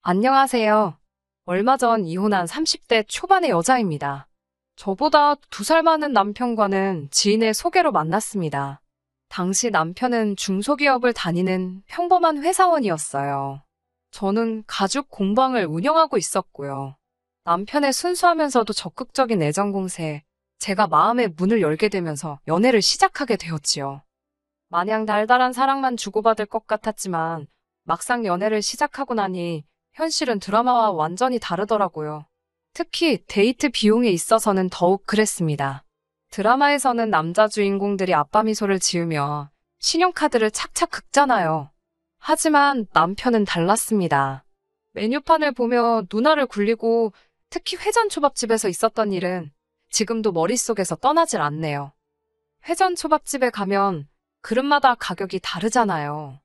안녕하세요. 얼마 전 이혼한 30대 초반의 여자입니다. 저보다 2살 많은 남편과는 지인의 소개로 만났습니다. 당시 남편은 중소기업을 다니는 평범한 회사원이었어요. 저는 가죽 공방을 운영하고 있었고요. 남편의 순수하면서도 적극적인 애정 공세에 제가 마음의 문을 열게 되면서 연애를 시작하게 되었지요. 마냥 달달한 사랑만 주고받을 것 같았지만 막상 연애를 시작하고 나니 현실은 드라마와 완전히 다르더라고요. 특히 데이트 비용에 있어서는 더욱 그랬습니다. 드라마에서는 남자 주인공들이 아빠 미소를 지으며 신용카드를 착착 긁잖아요. 하지만 남편은 달랐습니다. 메뉴판을 보며 눈알을 굴리고 특히 회전 초밥집에서 있었던 일은 지금도 머릿속에서 떠나질 않네요. 회전 초밥집에 가면 그릇마다 가격이 다르잖아요.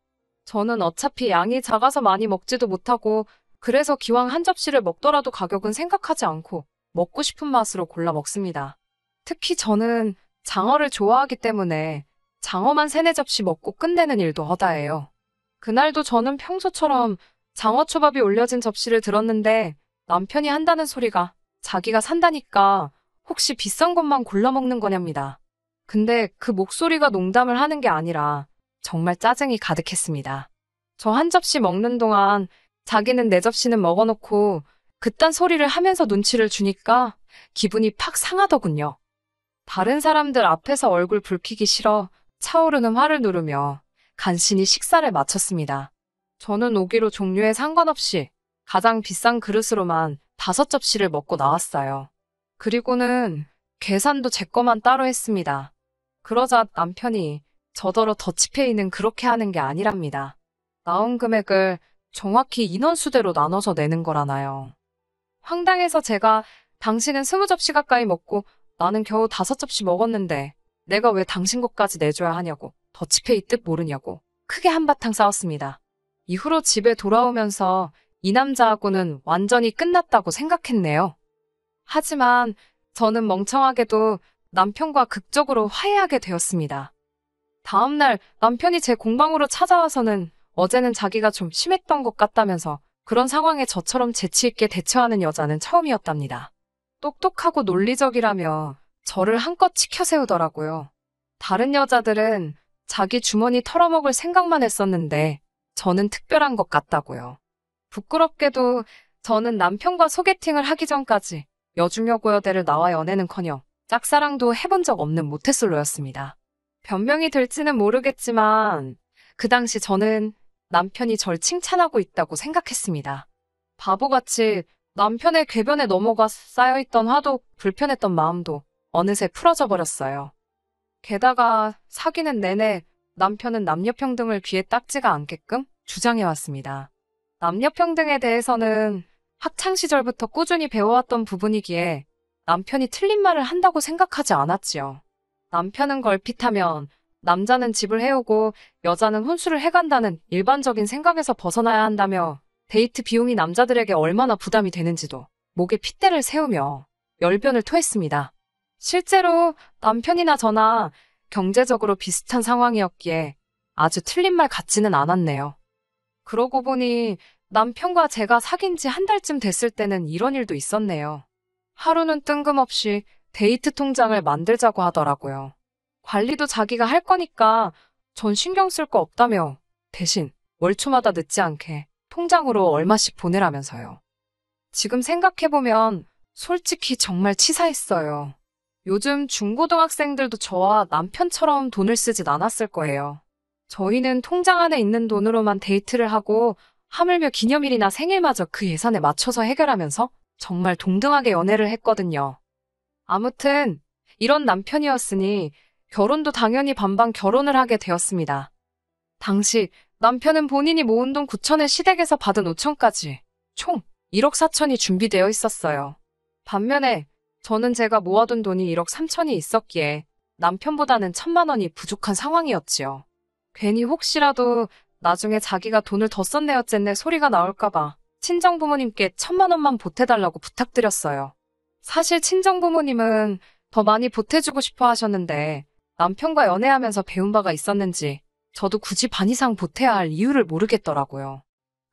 저는 어차피 양이 작아서 많이 먹지도 못하고 그래서 기왕 한 접시를 먹더라도 가격은 생각하지 않고 먹고 싶은 맛으로 골라 먹습니다. 특히 저는 장어를 좋아하기 때문에 장어만 3-4접시 먹고 끝내는 일도 허다해요. 그날도 저는 평소처럼 장어초밥이 올려진 접시를 들었는데 남편이 한다는 소리가 자기가 산다니까 혹시 비싼 것만 골라 먹는 거냐입니다. 근데 그 목소리가 농담을 하는 게 아니라 정말 짜증이 가득했습니다. 저 한 접시 먹는 동안 자기는 4접시는 먹어놓고 그딴 소리를 하면서 눈치를 주니까 기분이 팍 상하더군요. 다른 사람들 앞에서 얼굴 붉히기 싫어 차오르는 화를 누르며 간신히 식사를 마쳤습니다. 저는 오기로 종류에 상관없이 가장 비싼 그릇으로만 5접시를 먹고 나왔어요. 그리고는 계산도 제 거만 따로 했습니다. 그러자 남편이 저더러 더치페이는 그렇게 하는 게 아니랍니다. 나온 금액을 정확히 인원수대로 나눠서 내는 거라나요. 황당해서 제가 당신은 20접시 가까이 먹고 나는 겨우 5접시 먹었는데 내가 왜 당신 것까지 내줘야 하냐고 더치페이 뜻 모르냐고 크게 한바탕 싸웠습니다. 이후로 집에 돌아오면서 이 남자하고는 완전히 끝났다고 생각했네요. 하지만 저는 멍청하게도 남편과 극적으로 화해하게 되었습니다. 다음날 남편이 제 공방으로 찾아와서는 어제는 자기가 좀 심했던 것 같다면서 그런 상황에 저처럼 재치있게 대처하는 여자는 처음이었답니다. 똑똑하고 논리적이라며 저를 한껏 치켜세우더라고요. 다른 여자들은 자기 주머니 털어먹을 생각만 했었는데 저는 특별한 것 같다고요. 부끄럽게도 저는 남편과 소개팅을 하기 전까지 여중여고여대를 나와 연애는커녕 짝사랑도 해본 적 없는 모태솔로였습니다. 변명이 될지는 모르겠지만 그 당시 저는 남편이 절 칭찬하고 있다고 생각했습니다. 바보같이 남편의 궤변에 넘어가 쌓여있던 화도 불편했던 마음도 어느새 풀어져 버렸어요. 게다가 사귀는 내내 남편은 남녀평등을 귀에 딱지가 않게끔 주장해왔습니다. 남녀평등에 대해서는 학창시절부터 꾸준히 배워왔던 부분이기에 남편이 틀린 말을 한다고 생각하지 않았지요. 남편은 걸핏하면 남자는 집을 해오고 여자는 혼수를 해간다는 일반적인 생각에서 벗어나야 한다며 데이트 비용이 남자들에게 얼마나 부담이 되는지도 목에 핏대를 세우며 열변을 토했습니다. 실제로 남편이나 저나 경제적으로 비슷한 상황이었기에 아주 틀린 말 같지는 않았네요. 그러고 보니 남편과 제가 사귄 지 1달쯤 됐을 때는 이런 일도 있었네요. 하루는 뜬금없이 데이트 통장을 만들자고 하더라고요. 관리도 자기가 할 거니까 전 신경 쓸 거 없다며 대신 월초마다 늦지 않게 통장으로 얼마씩 보내라면서요. 지금 생각해보면 솔직히 정말 치사했어요. 요즘 중고등학생들도 저와 남편처럼 돈을 쓰진 않았을 거예요. 저희는 통장 안에 있는 돈으로만 데이트를 하고 하물며 기념일이나 생일마저 그 예산에 맞춰서 해결하면서 정말 동등하게 연애를 했거든요. 아무튼 이런 남편이었으니 결혼도 당연히 반반 결혼을 하게 되었습니다. 당시 남편은 본인이 모은 돈 9천에 시댁에서 받은 5천까지 총 1억 4천이 준비되어 있었어요. 반면에 저는 제가 모아둔 돈이 1억 3천이 있었기에 남편보다는 1,000만 원이 부족한 상황이었지요. 괜히 혹시라도 나중에 자기가 돈을 더 썼네 어쨌네 소리가 나올까봐 친정부모님께 1,000만 원만 보태달라고 부탁드렸어요. 사실 친정부모님은 더 많이 보태주고 싶어 하셨는데 남편과 연애하면서 배운 바가 있었는지 저도 굳이 반 이상 보태야 할 이유를 모르겠더라고요.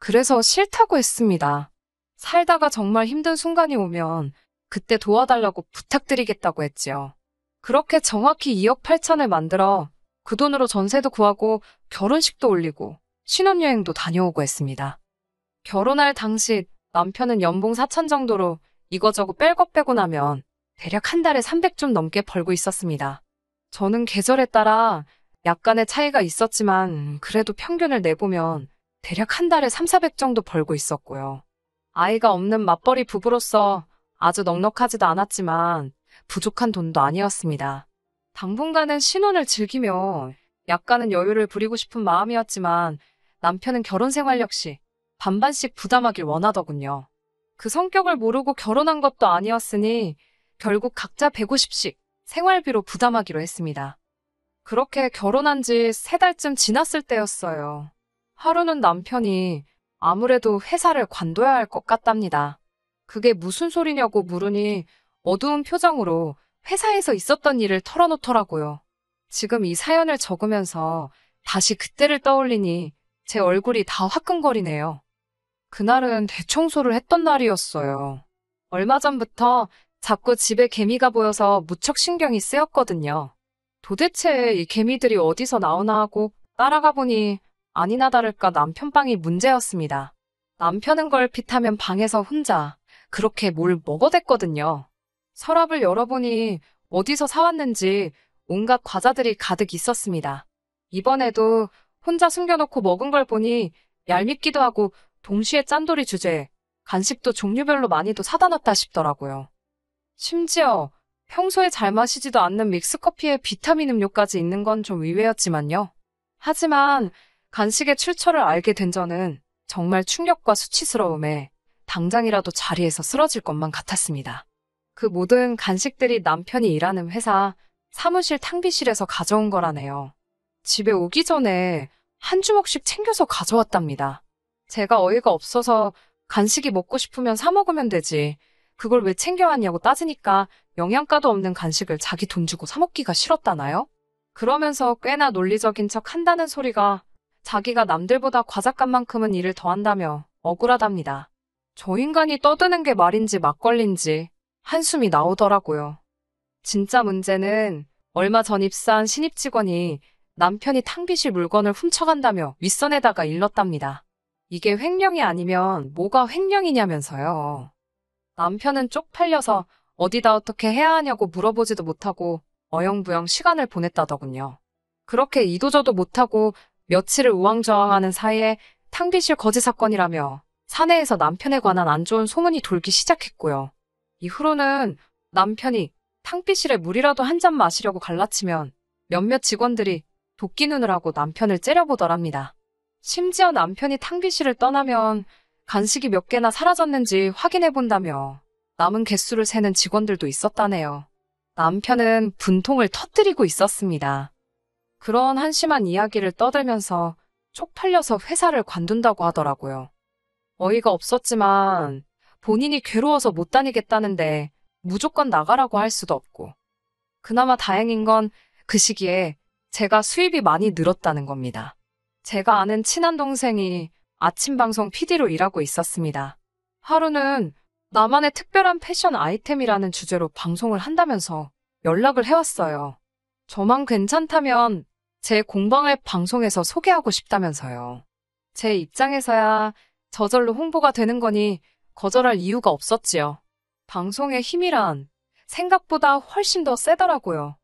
그래서 싫다고 했습니다. 살다가 정말 힘든 순간이 오면 그때 도와달라고 부탁드리겠다고 했지요. 그렇게 정확히 2억 8천을 만들어 그 돈으로 전세도 구하고 결혼식도 올리고 신혼여행도 다녀오고 했습니다. 결혼할 당시 남편은 연봉 4천 정도로 이거저거 뺄 것 빼고 나면 대략 한 달에 300 좀 넘게 벌고 있었습니다. 저는 계절에 따라 약간의 차이가 있었지만 그래도 평균을 내보면 대략 한 달에 3, 400 정도 벌고 있었고요. 아이가 없는 맞벌이 부부로서 아주 넉넉하지도 않았지만 부족한 돈도 아니었습니다. 당분간은 신혼을 즐기며 약간은 여유를 부리고 싶은 마음이었지만 남편은 결혼 생활 역시 반반씩 부담하길 원하더군요. 그 성격을 모르고 결혼한 것도 아니었으니 결국 각자 150씩 생활비로 부담하기로 했습니다. 그렇게 결혼한 지 3달쯤 지났을 때였어요. 하루는 남편이 아무래도 회사를 관둬야 할 것 같답니다. 그게 무슨 소리냐고 물으니 어두운 표정으로 회사에서 있었던 일을 털어놓더라고요. 지금 이 사연을 적으면서 다시 그때를 떠올리니 제 얼굴이 다 화끈거리네요. 그날은 대청소를 했던 날이었어요. 얼마 전부터 자꾸 집에 개미가 보여서 무척 신경이 쓰였거든요. 도대체 이 개미들이 어디서 나오나 하고 따라가 보니 아니나 다를까 남편 방이 문제였습니다. 남편은 걸핏하면 방에서 혼자 그렇게 뭘 먹어댔거든요. 서랍을 열어보니 어디서 사왔는지 온갖 과자들이 가득 있었습니다. 이번에도 혼자 숨겨놓고 먹은 걸 보니 얄밉기도 하고 동시에 짠돌이 주제에 간식도 종류별로 많이도 사다 놨다 싶더라고요. 심지어 평소에 잘 마시지도 않는 믹스커피에 비타민 음료까지 있는 건 좀 의외였지만요. 하지만 간식의 출처를 알게 된 저는 정말 충격과 수치스러움에 당장이라도 자리에서 쓰러질 것만 같았습니다. 그 모든 간식들이 남편이 일하는 회사 사무실 탕비실에서 가져온 거라네요. 집에 오기 전에 한 주먹씩 챙겨서 가져왔답니다. 제가 어이가 없어서 간식이 먹고 싶으면 사 먹으면 되지. 그걸 왜 챙겨왔냐고 따지니까 영양가도 없는 간식을 자기 돈 주고 사 먹기가 싫었다나요? 그러면서 꽤나 논리적인 척 한다는 소리가 자기가 남들보다 과잣값만큼은 일을 더 한다며 억울하답니다. 저 인간이 떠드는 게 말인지 막걸리인지 한숨이 나오더라고요. 진짜 문제는 얼마 전 입사한 신입 직원이 남편이 탕비실 물건을 훔쳐간다며 윗선에다가 일렀답니다. 이게 횡령이 아니면 뭐가 횡령이냐면서요. 남편은 쪽팔려서 어디다 어떻게 해야 하냐고 물어보지도 못하고 어영부영 시간을 보냈다더군요. 그렇게 이도저도 못하고 며칠을 우왕좌왕하는 사이에 탕비실 거지 사건이라며 사내에서 남편에 관한 안 좋은 소문이 돌기 시작했고요. 이후로는 남편이 탕비실에 물이라도 한 잔 마시려고 갈라치면 몇몇 직원들이 도끼 눈을 하고 남편을 째려보더랍니다. 심지어 남편이 탕비실을 떠나면 간식이 몇 개나 사라졌는지 확인해본다며 남은 개수를 세는 직원들도 있었다네요. 남편은 분통을 터뜨리고 있었습니다. 그런 한심한 이야기를 떠들면서 쪽팔려서 회사를 관둔다고 하더라고요. 어이가 없었지만 본인이 괴로워서 못 다니겠다는데 무조건 나가라고 할 수도 없고. 그나마 다행인 건 그 시기에 제가 수입이 많이 늘었다는 겁니다. 제가 아는 친한 동생이 아침 방송 PD로 일하고 있었습니다. 하루는 나만의 특별한 패션 아이템이라는 주제로 방송을 한다면서 연락을 해왔어요. 저만 괜찮다면 제 공방을 방송에서 소개하고 싶다면서요. 제 입장에서야 저절로 홍보가 되는 거니 거절할 이유가 없었지요. 방송의 힘이란 생각보다 훨씬 더 세더라고요.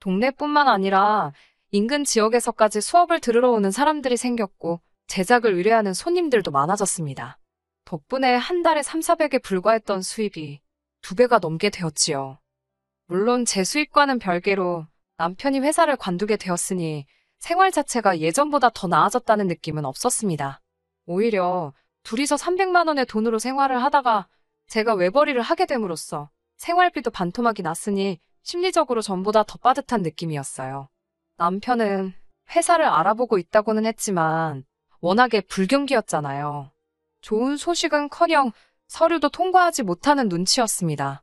동네뿐만 아니라 인근 지역에서까지 수업을 들으러 오는 사람들이 생겼고 제작을 의뢰하는 손님들도 많아졌습니다. 덕분에 한 달에 3, 400에 불과했던 수입이 2배가 넘게 되었지요. 물론 제 수입과는 별개로 남편이 회사를 관두게 되었으니 생활 자체가 예전보다 더 나아졌다는 느낌은 없었습니다. 오히려 둘이서 300만 원의 돈으로 생활을 하다가 제가 외벌이를 하게 됨으로써 생활비도 반토막이 났으니 심리적으로 전보다 더 빠듯한 느낌이었어요. 남편은 회사를 알아보고 있다고는 했지만 워낙에 불경기였잖아요. 좋은 소식은커녕 서류도 통과하지 못하는 눈치였습니다.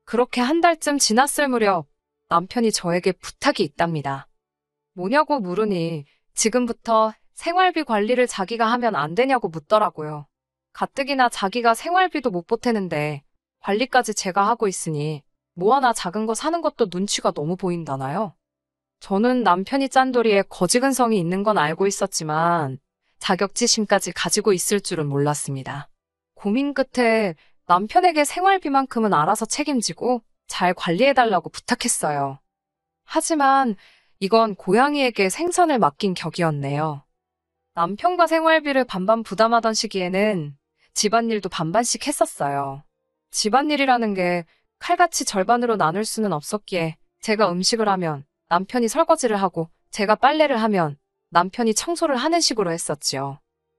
그렇게 한 달쯤 지났을 무렵 남편이 저에게 부탁이 있답니다. 뭐냐고 물으니 지금부터 생활비 관리를 자기가 하면 안 되냐고 묻더라고요. 가뜩이나 자기가 생활비도 못 보태는데 관리까지 제가 하고 있으니 뭐 하나 작은 거 사는 것도 눈치가 너무 보인다나요? 저는 남편이 짠돌이에 거지근성이 있는 건 알고 있었지만 자격지심까지 가지고 있을 줄은 몰랐습니다. 고민 끝에 남편에게 생활비만큼은 알아서 책임지고 잘 관리해달라고 부탁했어요. 하지만 이건 고양이에게 생선을 맡긴 격이었네요. 남편과 생활비를 반반 부담하던 시기에는 집안일도 반반씩 했었어요. 집안일이라는 게 칼같이 절반으로 나눌 수는 없었기에 제가 음식을 하면 남편이 설거지를 하고 제가 빨래를 하면 남편이 청소를 하는 식으로 했었지요.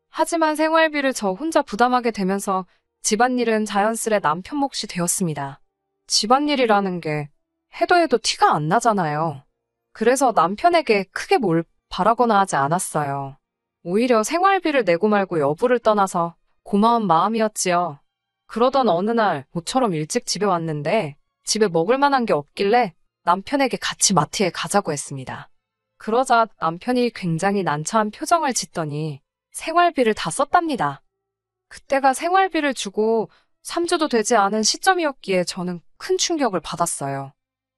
하지만 생활비를 저 혼자 부담하게 되면서 집안일은 자연스레 남편 몫이 되었습니다. 집안일이라는 게 해도 해도 티가 안 나잖아요. 그래서 남편에게 크게 뭘 바라거나 하지 않았어요. 오히려 생활비를 내고 말고 여부를 떠나서 고마운 마음이었지요. 그러던 어느 날 모처럼 일찍 집에 왔는데 집에 먹을 만한 게 없길래 남편에게 같이 마트에 가자고 했습니다. 그러자 남편이 굉장히 난처한 표정을 짓더니 생활비를 다 썼답니다. 그때가 생활비를 주고 3주도 되지 않은 시점이었기에 저는 큰 충격을 받았어요.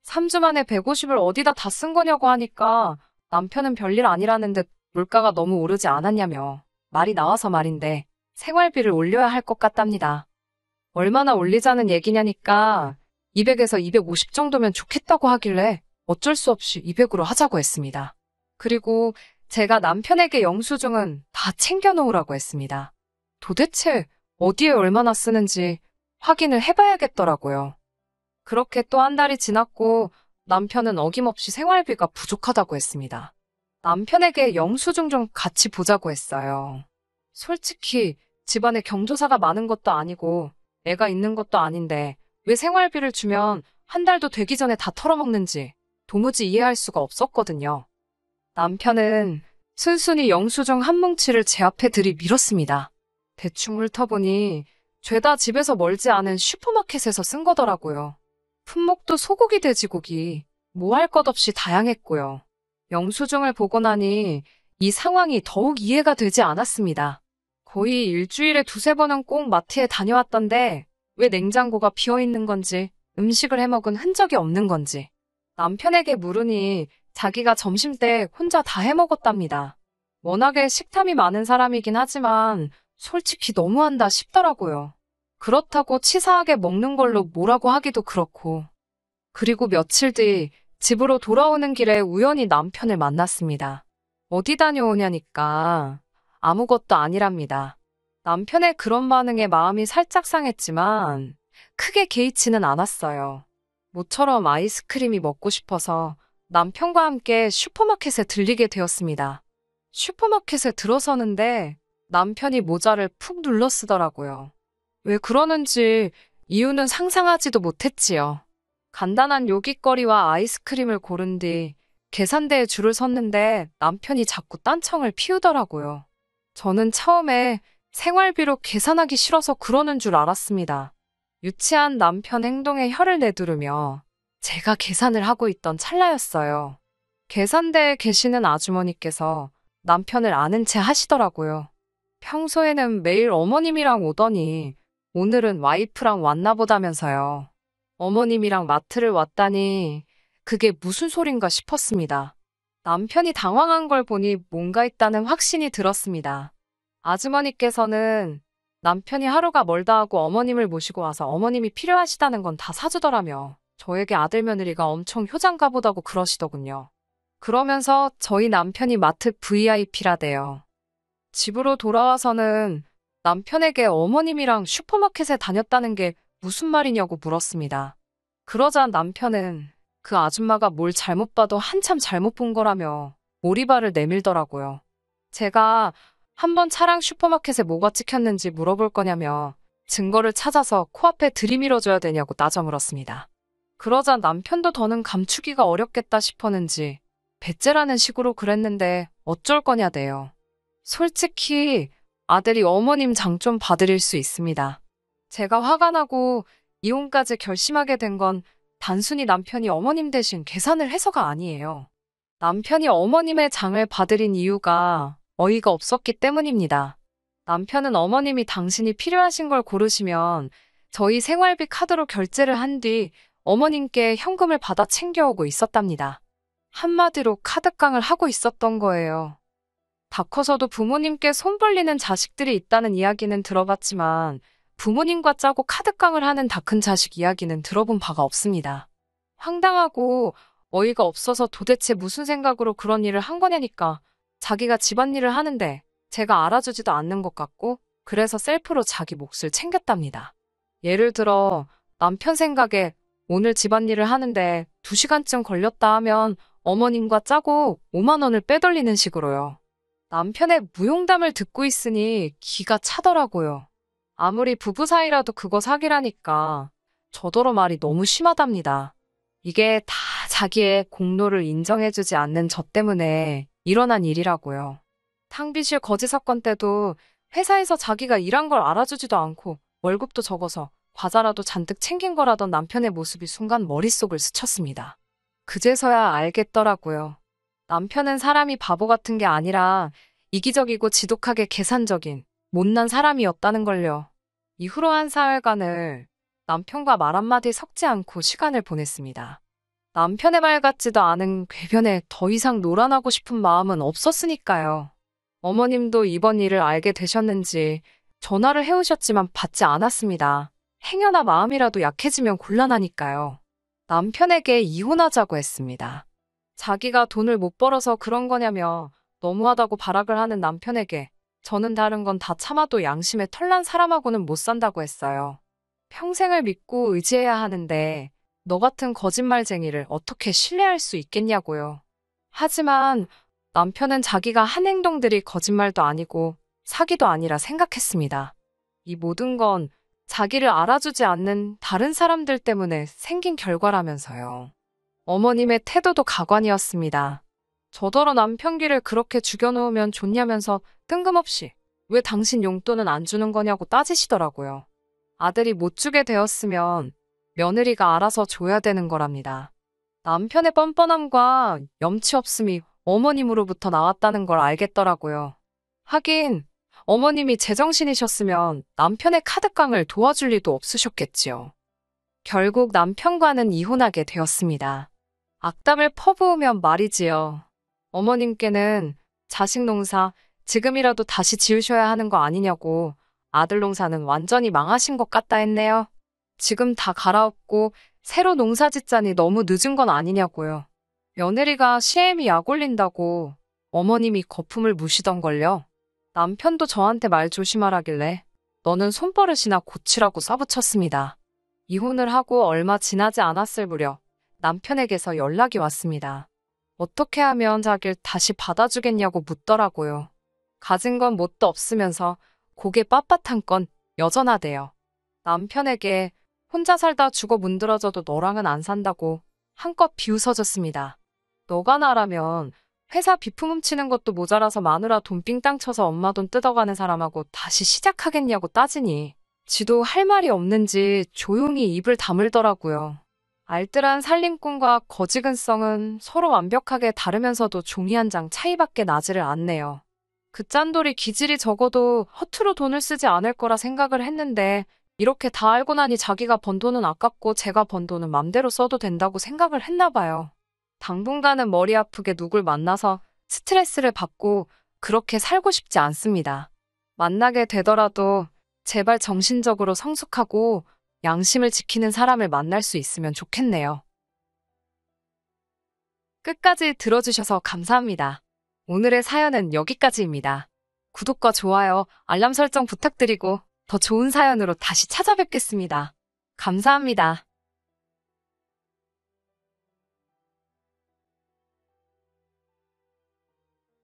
3주 만에 150을 어디다 다 쓴 거냐고 하니까 남편은 별일 아니라는 듯 물가가 너무 오르지 않았냐며 말이 나와서 말인데 생활비를 올려야 할 것 같답니다. 얼마나 올리자는 얘기냐니까 200에서 250 정도면 좋겠다고 하길래 어쩔 수 없이 200으로 하자고 했습니다. 그리고 제가 남편에게 영수증은 다 챙겨놓으라고 했습니다. 도대체 어디에 얼마나 쓰는지 확인을 해봐야겠더라고요. 그렇게 또 한 달이 지났고 남편은 어김없이 생활비가 부족하다고 했습니다. 남편에게 영수증 좀 같이 보자고 했어요. 솔직히 집안에 경조사가 많은 것도 아니고 애가 있는 것도 아닌데 왜 생활비를 주면 한 달도 되기 전에 다 털어먹는지 도무지 이해할 수가 없었거든요. 남편은 순순히 영수증 한 뭉치를 제 앞에 들이밀었습니다. 대충 훑어보니 죄다 집에서 멀지 않은 슈퍼마켓에서 쓴 거더라고요. 품목도 소고기, 돼지고기, 뭐 할 것 없이 다양했고요. 영수증을 보고 나니 이 상황이 더욱 이해가 되지 않았습니다. 거의 일주일에 두세 번은 꼭 마트에 다녀왔던데 왜 냉장고가 비어있는 건지 음식을 해먹은 흔적이 없는 건지 남편에게 물으니 자기가 점심때 혼자 다 해먹었답니다. 워낙에 식탐이 많은 사람이긴 하지만 솔직히 너무한다 싶더라고요. 그렇다고 치사하게 먹는 걸로 뭐라고 하기도 그렇고. 그리고 며칠 뒤 집으로 돌아오는 길에 우연히 남편을 만났습니다. 어디 다녀오냐니까 아무것도 아니랍니다. 남편의 그런 반응에 마음이 살짝 상했지만 크게 개의치는 않았어요. 모처럼 아이스크림이 먹고 싶어서 남편과 함께 슈퍼마켓에 들리게 되었습니다. 슈퍼마켓에 들어서는데 남편이 모자를 푹 눌러 쓰더라고요. 왜 그러는지 이유는 상상하지도 못했지요. 간단한 요깃거리와 아이스크림을 고른 뒤 계산대에 줄을 섰는데 남편이 자꾸 딴청을 피우더라고요. 저는 처음에 생활비로 계산하기 싫어서 그러는 줄 알았습니다. 유치한 남편 행동에 혀를 내두르며 제가 계산을 하고 있던 찰나였어요. 계산대에 계시는 아주머니께서 남편을 아는 채 하시더라고요. 평소에는 매일 어머님이랑 오더니 오늘은 와이프랑 왔나 보다면서요. 어머님이랑 마트를 왔다니 그게 무슨 소린가 싶었습니다. 남편이 당황한 걸 보니 뭔가 있다는 확신이 들었습니다. 아주머니께서는 남편이 하루가 멀다 하고 어머님을 모시고 와서 어머님이 필요하시다는 건 다 사주더라며 저에게 아들 며느리가 엄청 효자인가 보다고 그러시더군요. 그러면서 저희 남편이 마트 VIP라대요. 집으로 돌아와서는 남편에게 어머님이랑 슈퍼마켓에 다녔다는 게 무슨 말이냐고 물었습니다. 그러자 남편은 그 아줌마가 뭘 잘못 봐도 한참 잘못 본 거라며 오리발을 내밀더라고요. 제가 한번 차랑 슈퍼마켓에 뭐가 찍혔는지 물어볼 거냐며 증거를 찾아서 코앞에 들이밀어줘야 되냐고 따져 물었습니다. 그러자 남편도 더는 감추기가 어렵겠다 싶었는지 배째라는 식으로 그랬는데 어쩔 거냐대요. 솔직히 아들이 어머님 장 좀 봐드릴 수 있습니다. 제가 화가 나고 이혼까지 결심하게 된 건 단순히 남편이 어머님 대신 계산을 해서가 아니에요. 남편이 어머님의 장을 봐드린 이유가 어이가 없었기 때문입니다. 남편은 어머님이 당신이 필요하신 걸 고르시면 저희 생활비 카드로 결제를 한 뒤 어머님께 현금을 받아 챙겨오고 있었답니다. 한마디로 카드깡을 하고 있었던 거예요. 다 커서도 부모님께 손 벌리는 자식들이 있다는 이야기는 들어봤지만 부모님과 짜고 카드깡을 하는 다 큰 자식 이야기는 들어본 바가 없습니다. 황당하고 어이가 없어서 도대체 무슨 생각으로 그런 일을 한 거냐니까 자기가 집안일을 하는데 제가 알아주지도 않는 것 같고 그래서 셀프로 자기 몫을 챙겼답니다. 예를 들어 남편 생각에 오늘 집안일을 하는데 2시간쯤 걸렸다 하면 어머님과 짜고 5만 원을 빼돌리는 식으로요. 남편의 무용담을 듣고 있으니 기가 차더라고요. 아무리 부부 사이라도 그거 사기라니까 저더러 말이 너무 심하답니다. 이게 다 자기의 공로를 인정해주지 않는 저 때문에 일어난 일이라고요. 탕비실 거지 사건 때도 회사에서 자기가 일한 걸 알아주지도 않고 월급도 적어서 과자라도 잔뜩 챙긴 거라던 남편의 모습이 순간 머릿속을 스쳤습니다. 그제서야 알겠더라고요. 남편은 사람이 바보 같은 게 아니라 이기적이고 지독하게 계산적인 못난 사람이었다는 걸요. 이후로 한 사흘간을 남편과 말 한마디 섞지 않고 시간을 보냈습니다. 남편의 말 같지도 않은 궤변에 더 이상 놀아나고 싶은 마음은 없었으니까요. 어머님도 이번 일을 알게 되셨는지 전화를 해오셨지만 받지 않았습니다. 행여나 마음이라도 약해지면 곤란하니까요. 남편에게 이혼하자고 했습니다. 자기가 돈을 못 벌어서 그런 거냐며 너무하다고 발악을 하는 남편에게 저는 다른 건 다 참아도 양심에 털난 사람하고는 못 산다고 했어요. 평생을 믿고 의지해야 하는데 너 같은 거짓말쟁이를 어떻게 신뢰할 수 있겠냐고요. 하지만 남편은 자기가 한 행동들이 거짓말도 아니고 사기도 아니라 생각했습니다. 이 모든 건 자기를 알아주지 않는 다른 사람들 때문에 생긴 결과라면서요. 어머님의 태도도 가관이었습니다. 저더러 남편 귀를 그렇게 죽여놓으면 좋냐면서 뜬금없이 왜 당신 용돈은 안 주는 거냐고 따지시더라고요. 아들이 못 주게 되었으면 며느리가 알아서 줘야 되는 거랍니다. 남편의 뻔뻔함과 염치 없음이 어머님으로부터 나왔다는 걸 알겠더라고요. 하긴 어머님이 제정신이셨으면 남편의 카드깡을 도와줄 리도 없으셨겠지요. 결국 남편과는 이혼하게 되었습니다. 악담을 퍼부으면 말이지요. 어머님께는 자식 농사 지금이라도 다시 지으셔야 하는 거 아니냐고 아들 농사는 완전히 망하신 것 같다 했네요. 지금 다 갈아엎고 새로 농사 짓자니 너무 늦은 건 아니냐고요. 며느리가 시애미 약 올린다고 어머님이 거품을 무시던걸요. 남편도 저한테 말 조심하라길래 너는 손버릇이나 고치라고 써붙였습니다. 이혼을 하고 얼마 지나지 않았을 무렵 남편에게서 연락이 왔습니다. 어떻게 하면 자기를 다시 받아주겠냐고 묻더라고요. 가진 건 뭣도 없으면서 고개 빳빳한 건 여전하대요. 남편에게 혼자 살다 죽어 문드러져도 너랑은 안 산다고 한껏 비웃어줬습니다. 너가 나라면 회사 비품 훔치는 것도 모자라서 마누라 돈 삥땅 쳐서 엄마 돈 뜯어가는 사람하고 다시 시작하겠냐고 따지니 지도 할 말이 없는지 조용히 입을 다물더라고요. 알뜰한 살림꾼과 거지근성은 서로 완벽하게 다르면서도 종이 한 장 차이밖에 나지를 않네요. 그 짠돌이 기질이 적어도 허투루 돈을 쓰지 않을 거라 생각을 했는데 이렇게 다 알고 나니 자기가 번 돈은 아깝고 제가 번 돈은 맘대로 써도 된다고 생각을 했나 봐요. 당분간은 머리 아프게 누굴 만나서 스트레스를 받고 그렇게 살고 싶지 않습니다. 만나게 되더라도 제발 정신적으로 성숙하고 양심을 지키는 사람을 만날 수 있으면 좋겠네요. 끝까지 들어주셔서 감사합니다. 오늘의 사연은 여기까지입니다. 구독과 좋아요, 알람 설정 부탁드리고 더 좋은 사연으로 다시 찾아뵙겠습니다. 감사합니다.